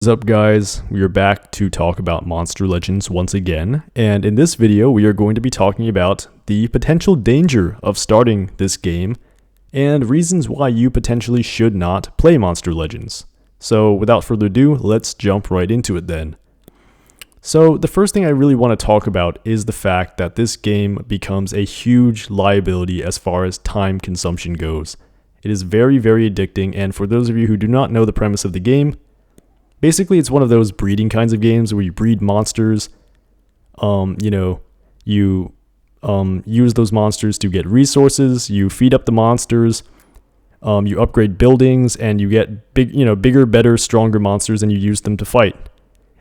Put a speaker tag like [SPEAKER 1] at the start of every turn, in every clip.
[SPEAKER 1] What's up, guys? We are back to talk about Monster Legends once again, and in this video we are going to be talking about the potential danger of starting this game and reasons why you potentially should not play Monster Legends. So without further ado, let's jump right into it then. So the first thing I really want to talk about is the fact that this game becomes a huge liability as far as time consumption goes. It is very, very addicting, and for those of you who do not know the premise of the game, basically, it's one of those breeding kinds of games where you breed monsters. You use those monsters to get resources. You feed up the monsters. You upgrade buildings, and you get bigger, better, stronger monsters, and you use them to fight.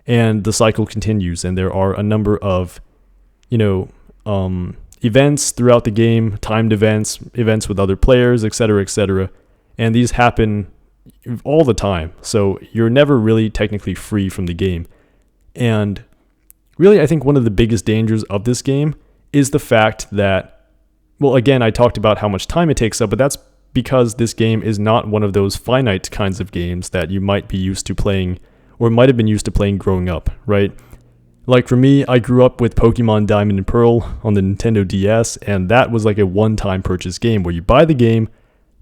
[SPEAKER 1] And the cycle continues. And there are a number of, events throughout the game, timed events with other players, etc., etc. And these happen all the time, so you're never really technically free from the game. And really, I think one of the biggest dangers of this game is the fact that, well, again, I talked about how much time it takes up, but that's because this game is not one of those finite kinds of games that you might be used to playing or might have been used to playing growing up, right? Like for me, I grew up with Pokemon Diamond and Pearl on the Nintendo DS, and that was like a one-time purchase game where you buy the game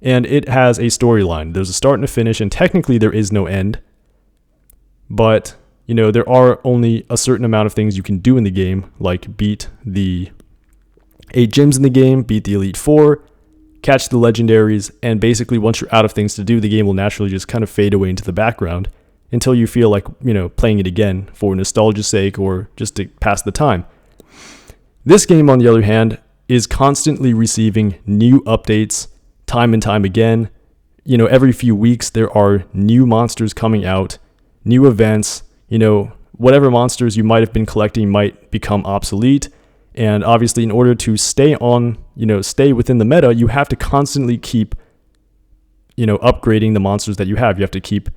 [SPEAKER 1] and it has a storyline. There's a start and a finish, and technically there is no end. But, there are only a certain amount of things you can do in the game, like beat the 8 gyms in the game, beat the Elite Four, catch the legendaries, and basically once you're out of things to do, the game will naturally just kind of fade away into the background until you feel like, playing it again for nostalgia's sake or just to pass the time. This game, on the other hand, is constantly receiving new updates time and time again. Every few weeks there are new monsters coming out, new events, whatever monsters you might have been collecting might become obsolete. And obviously, in order to stay within the meta, you have to constantly keep, upgrading the monsters that you have. You have to keep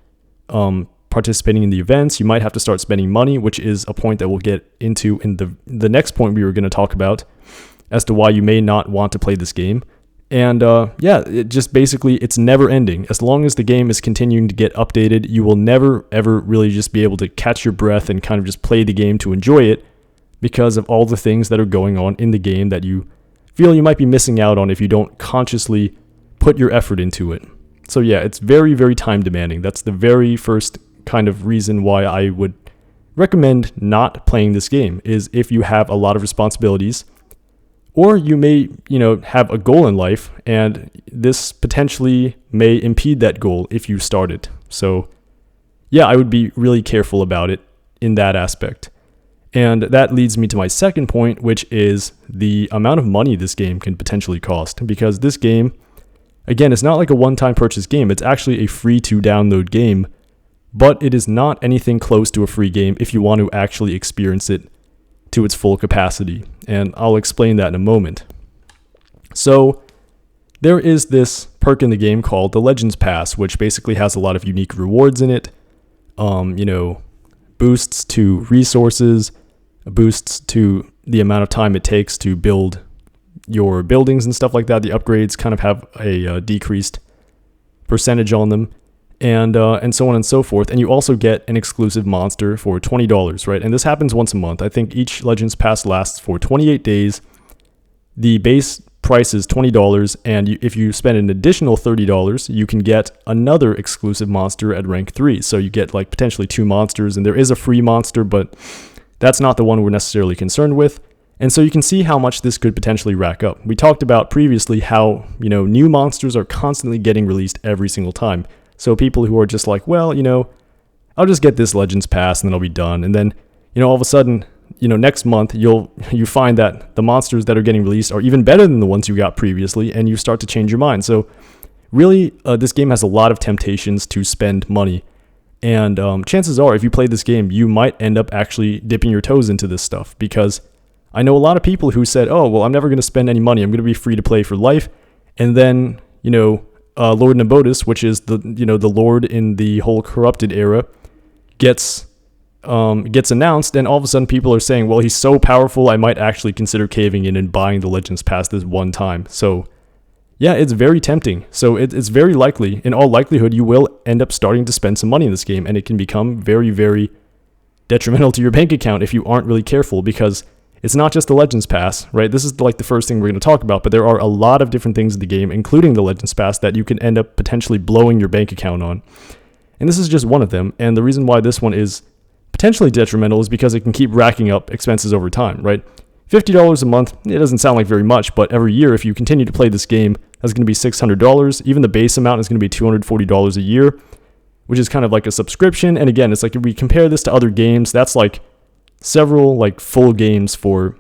[SPEAKER 1] participating in the events. You might have to start spending money, which is a point that we'll get into in the next point we were going to talk about as to why you may not want to play this game. And it just basically, it's never ending. As long as the game is continuing to get updated, you will never, ever really just be able to catch your breath and kind of just play the game to enjoy it because of all the things that are going on in the game that you feel you might be missing out on if you don't consciously put your effort into it. So yeah, it's very, very time demanding. That's the very first kind of reason why I would recommend not playing this game, is if you have a lot of responsibilities. Or you may, have a goal in life, and this potentially may impede that goal if you start it. So, yeah, I would be really careful about it in that aspect. And that leads me to my second point, which is the amount of money this game can potentially cost. Because this game, again, it's not like a one-time purchase game. It's actually a free-to-download game, but it is not anything close to a free game if you want to actually experience it to its full capacity, and I'll explain that in a moment. So there is this perk in the game called the Legends Pass, which basically has a lot of unique rewards in it. Boosts to resources, boosts to the amount of time it takes to build your buildings and stuff like that. The upgrades kind of have a decreased percentage on them. And so on and so forth. And you also get an exclusive monster for $20, right? And this happens once a month. I think each Legends Pass lasts for 28 days. The base price is $20, and if you spend an additional $30, you can get another exclusive monster at rank 3. So you get like potentially 2 monsters, and there is a free monster, but that's not the one we're necessarily concerned with. And so you can see how much this could potentially rack up. We talked about previously how, new monsters are constantly getting released every single time. So people who are just like, well, I'll just get this Legends Pass and then I'll be done. And then, all of a sudden, next month you find that the monsters that are getting released are even better than the ones you got previously, and you start to change your mind. So really, this game has a lot of temptations to spend money. And chances are, if you play this game, you might end up actually dipping your toes into this stuff, because I know a lot of people who said, oh, well, I'm never going to spend any money. I'm going to be free to play for life. And then, Lord Nabotus, which is the Lord in the whole corrupted era, gets announced, and all of a sudden people are saying, well, he's so powerful, I might actually consider caving in and buying the Legends Pass this one time. So yeah, it's very tempting. So it's very likely, in all likelihood, you will end up starting to spend some money in this game, and it can become very, very detrimental to your bank account if you aren't really careful, because it's not just the Legends Pass, right? This is like the first thing we're going to talk about, but there are a lot of different things in the game, including the Legends Pass, that you can end up potentially blowing your bank account on. And this is just one of them. And the reason why this one is potentially detrimental is because it can keep racking up expenses over time, right? $50 a month, it doesn't sound like very much, but every year, if you continue to play this game, that's going to be $600. Even the base amount is going to be $240 a year, which is kind of like a subscription. And again, it's like if we compare this to other games, that's like several like full games for,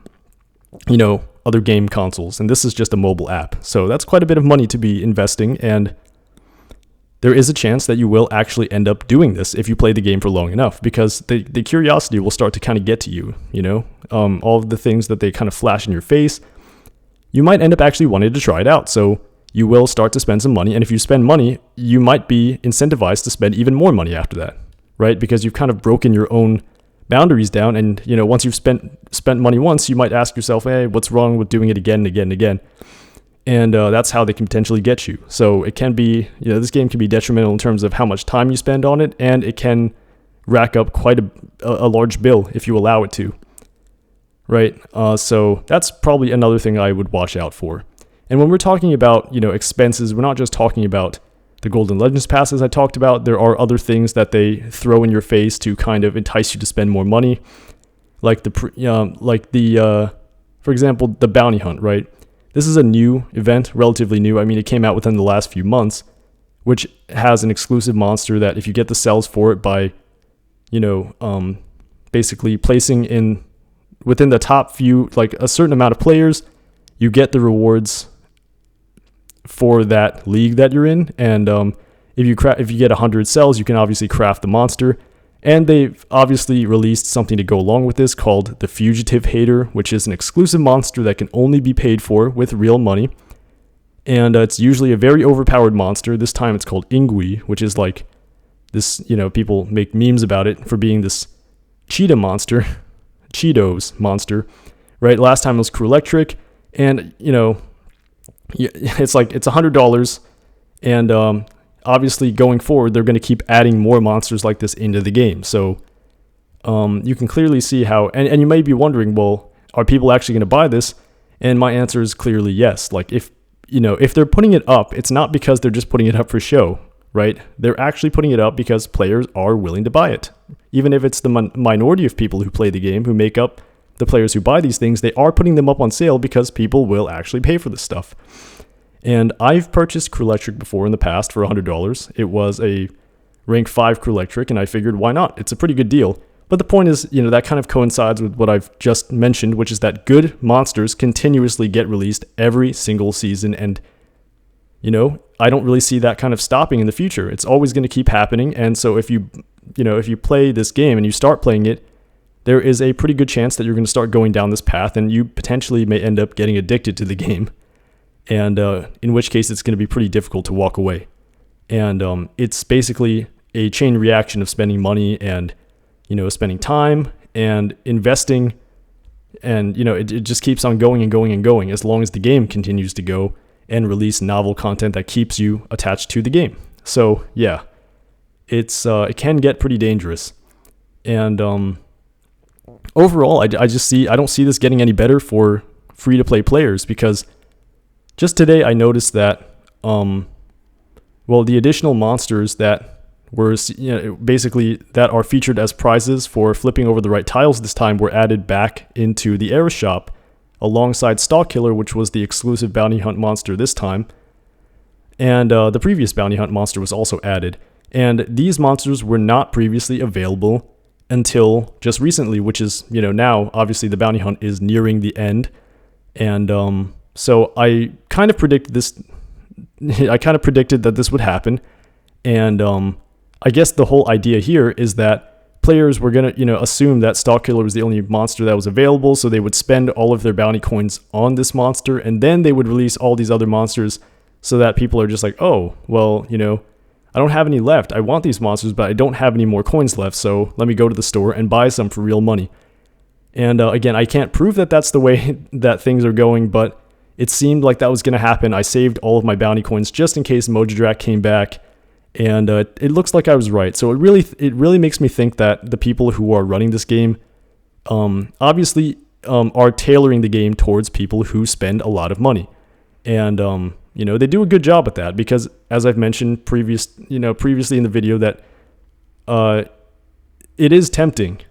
[SPEAKER 1] other game consoles. And this is just a mobile app. So that's quite a bit of money to be investing. And there is a chance that you will actually end up doing this if you play the game for long enough, because the curiosity will start to kind of get to you, all of the things that they kind of flash in your face. You might end up actually wanting to try it out. So you will start to spend some money. And if you spend money, you might be incentivized to spend even more money after that, right? Because you've kind of broken your own boundaries down. And, once you've spent money once, you might ask yourself, hey, what's wrong with doing it again and again and again? And that's how they can potentially get you. So it can be, this game can be detrimental in terms of how much time you spend on it, and it can rack up quite a large bill if you allow it to, right? So that's probably another thing I would watch out for. And when we're talking about, expenses, we're not just talking about the Golden Legends passes I talked about. There are other things that they throw in your face to kind of entice you to spend more money, like for example, the bounty hunt, right? This is a new event, relatively new. I mean, it came out within the last few months, which has an exclusive monster that if you get the cells for it by, basically placing within the top few, like a certain amount of players, you get the rewards for that league that you're in. And if you get 100 cells, you can obviously craft the monster. And they've obviously released something to go along with this called the Fugitive Hater, which is an exclusive monster that can only be paid for with real money. And it's usually a very overpowered monster. This time it's called Ingui, which is like this, people make memes about it for being this Cheetos monster, right? Last time it was Crew Electric. And, it's $100. And, obviously, going forward, they're going to keep adding more monsters like this into the game. So you can clearly see how, and you may be wondering, well, are people actually going to buy this? And my answer is clearly yes. Like if they're putting it up, it's not because they're just putting it up for show, right? They're actually putting it up because players are willing to buy it. Even if it's the minority of people who play the game who make up the players who buy these things, they are putting them up on sale because people will actually pay for this stuff. And I've purchased Crew Electric before in the past for $100. It was a rank 5 Crew Electric, and I figured, why not? It's a pretty good deal. But the point is, that kind of coincides with what I've just mentioned, which is that good monsters continuously get released every single season. And, I don't really see that kind of stopping in the future. It's always going to keep happening. And so if you play this game and you start playing it, there is a pretty good chance that you're going to start going down this path, and you potentially may end up getting addicted to the game. And in which case it's going to be pretty difficult to walk away. And it's basically a chain reaction of spending money and, spending time and investing. And, it just keeps on going and going and going as long as the game continues to go and release novel content that keeps you attached to the game. So, yeah, it can get pretty dangerous. And overall, I don't see this getting any better for free-to-play players, because just today, I noticed that, the additional monsters that were, basically that are featured as prizes for flipping over the right tiles this time were added back into the Era Shop alongside Stalk Killer, which was the exclusive bounty hunt monster this time. And the previous bounty hunt monster was also added. And these monsters were not previously available until just recently, which is, now obviously the bounty hunt is nearing the end. And, so I kind of predicted this. I kind of predicted that this would happen, and I guess the whole idea here is that players were gonna, assume that Stalk Killer was the only monster that was available, so they would spend all of their bounty coins on this monster, and then they would release all these other monsters, so that people are just like, oh, well, I don't have any left. I want these monsters, but I don't have any more coins left, so let me go to the store and buy some for real money. And again, I can't prove that that's the way that things are going, but it seemed like that was going to happen. I saved all of my bounty coins just in case Mojadrak came back, and it looks like I was right. So it really makes me think that the people who are running this game obviously are tailoring the game towards people who spend a lot of money. And they do a good job at that, because as I've mentioned previously in the video, that it is tempting.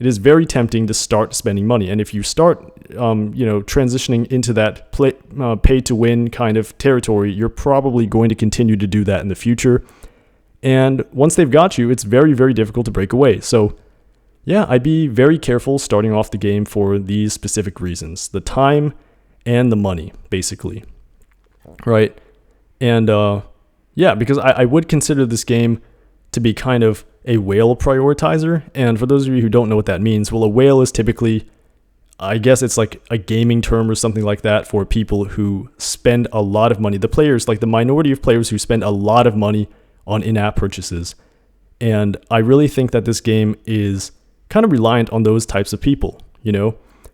[SPEAKER 1] It is very tempting to start spending money. And if you start transitioning into that pay to win kind of territory, you're probably going to continue to do that in the future. And once they've got you, it's very, very difficult to break away. So yeah, I'd be very careful starting off the game for these specific reasons: the time and the money, basically. Right? And because I would consider this game to be kind of a whale prioritizer. And for those of you who don't know what that means, well, a whale is typically, I guess it's like a gaming term or something like that for people who spend a lot of money. The players, like the minority of players who spend a lot of money on in-app purchases. And I really think that this game is kind of reliant on those types of people.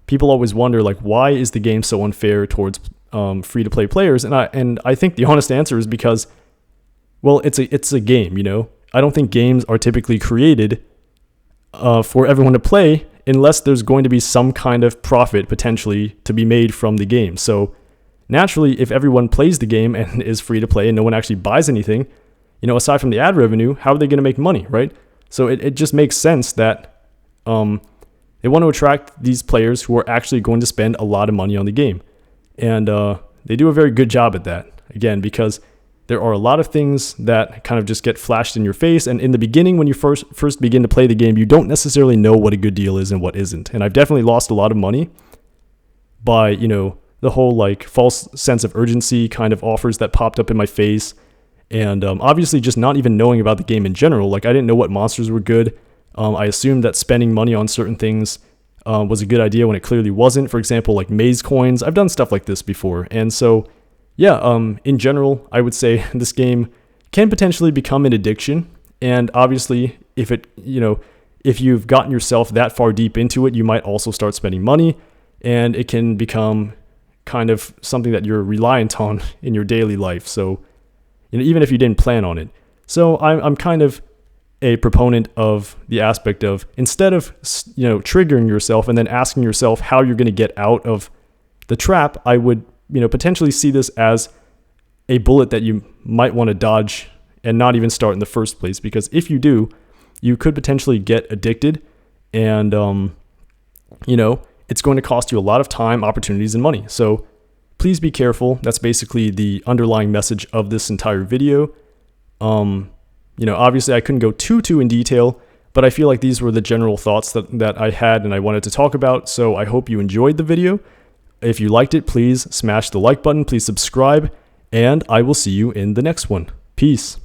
[SPEAKER 1] People always wonder, like, why is the game so unfair towards free-to-play players? And I think the honest answer is because, well, it's a game. I don't think games are typically created for everyone to play unless there's going to be some kind of profit potentially to be made from the game. So naturally, if everyone plays the game and is free to play and no one actually buys anything, aside from the ad revenue, how are they going to make money, right? So it just makes sense that they want to attract these players who are actually going to spend a lot of money on the game. And they do a very good job at that, again, because there are a lot of things that kind of just get flashed in your face. And in the beginning, when you first begin to play the game, you don't necessarily know what a good deal is and what isn't. And I've definitely lost a lot of money by, the whole like false sense of urgency kind of offers that popped up in my face. And obviously just not even knowing about the game in general. Like, I didn't know what monsters were good. I assumed that spending money on certain things was a good idea when it clearly wasn't. For example, like maze coins. I've done stuff like this before. And so in general, I would say this game can potentially become an addiction. And obviously, if you've gotten yourself that far deep into it, you might also start spending money, and it can become kind of something that you're reliant on in your daily life. So, even if you didn't plan on it. So I'm kind of a proponent of the aspect of, instead of, triggering yourself and then asking yourself how you're going to get out of the trap, I would potentially see this as a bullet that you might want to dodge and not even start in the first place. Because if you do, you could potentially get addicted, and, it's going to cost you a lot of time, opportunities, and money. So please be careful. That's basically the underlying message of this entire video. Obviously I couldn't go too in detail, but I feel like these were the general thoughts that I had and I wanted to talk about. So I hope you enjoyed the video. If you liked it, please smash the like button, please subscribe, and I will see you in the next one. Peace.